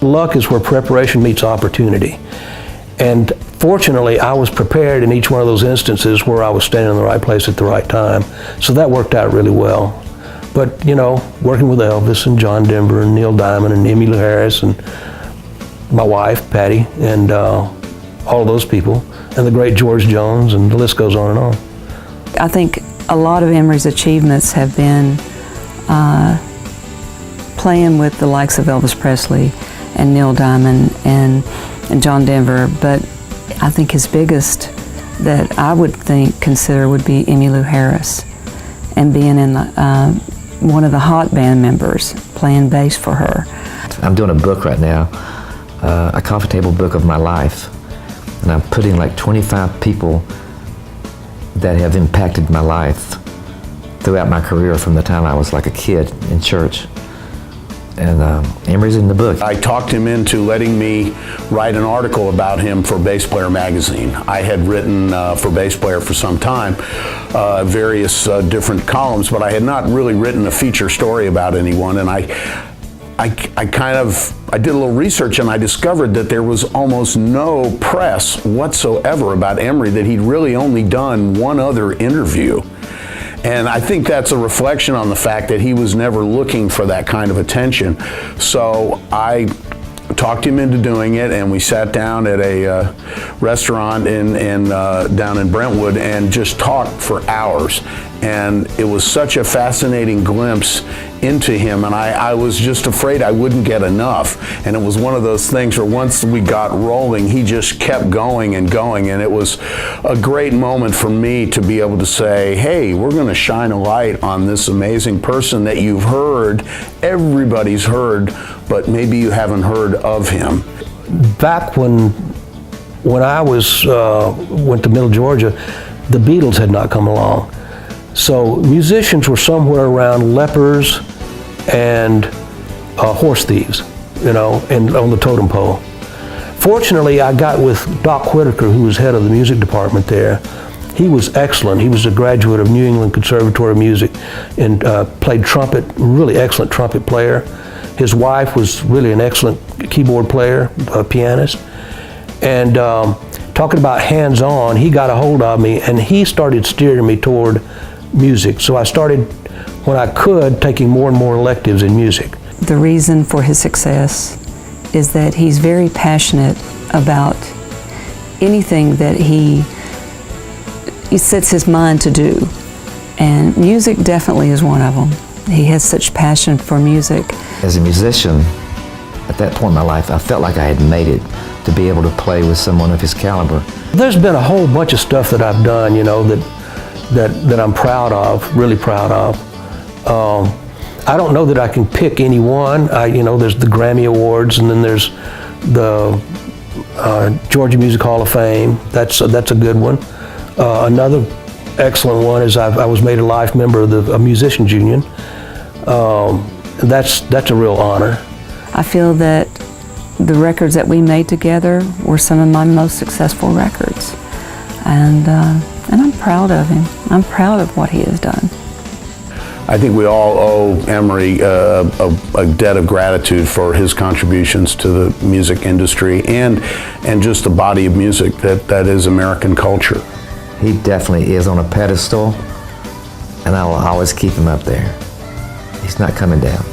Luck is where preparation meets opportunity. And fortunately, I was prepared in each one of those instances where I was standing in the right place at the right time. So that worked out really well. But, you know, working with Elvis and John Denver and Neil Diamond and Emmylou Harris and my wife, Patty, and all those people, and the great George Jones, and the list goes on and on. I think a lot of Emory's achievements have been playing with the likes of Elvis Presley and Neil Diamond and John Denver, but I think his biggest that I would consider would be Emmylou Harris, and being in one of the hot band members, playing bass for her. I'm doing a book right now, a coffee table book of my life, and I'm putting like 25 people that have impacted my life throughout my career from the time I was like a kid in church. And Emory's in the book. I talked him into letting me write an article about him for Bass Player magazine. I had written for Bass Player for some time, various different columns, but I had not really written a feature story about anyone. And I did a little research, and I discovered that there was almost no press whatsoever about Emory, that he'd really only done one other interview. And I think that's a reflection on the fact that he was never looking for that kind of attention. So I talked him into doing it, and we sat down at a restaurant down in Brentwood and just talked for hours. And it was such a fascinating glimpse into him, and I was just afraid I wouldn't get enough. And it was one of those things where once we got rolling, he just kept going and going, and it was a great moment for me to be able to say, hey, we're going to shine a light on this amazing person that you've heard, everybody's heard, but maybe you haven't heard of him. Back when I went to Middle Georgia, the Beatles had not come along. So musicians were somewhere around lepers and horse thieves, you know, and on the totem pole. Fortunately, I got with Doc Whitaker, who was head of the music department there. He was excellent. He was a graduate of New England Conservatory of Music and played trumpet, really excellent trumpet player. His wife was really an excellent keyboard player, pianist. And talking about hands-on, he got a hold of me and he started steering me toward music. So I started, when I could, taking more and more electives in music. The reason for his success is that he's very passionate about anything that he sets his mind to do. And music definitely is one of them. He has such passion for music. As a musician, at that point in my life, I felt like I had made it to be able to play with someone of his caliber. There's been a whole bunch of stuff that I've done, you know, that I'm proud of, really proud of. I don't know that I can pick any one. You know, there's the Grammy Awards, and then there's the Georgia Music Hall of Fame. That's a good one. Another excellent one is I was made a life member of the Musicians Union. That's a real honor. I feel that the records that we made together were some of my most successful records. And I'm proud of him. I'm proud of what he has done. I think we all owe Emory a debt of gratitude for his contributions to the music industry and just the body of music that is American culture. He definitely is on a pedestal, and I will always keep him up there. He's not coming down.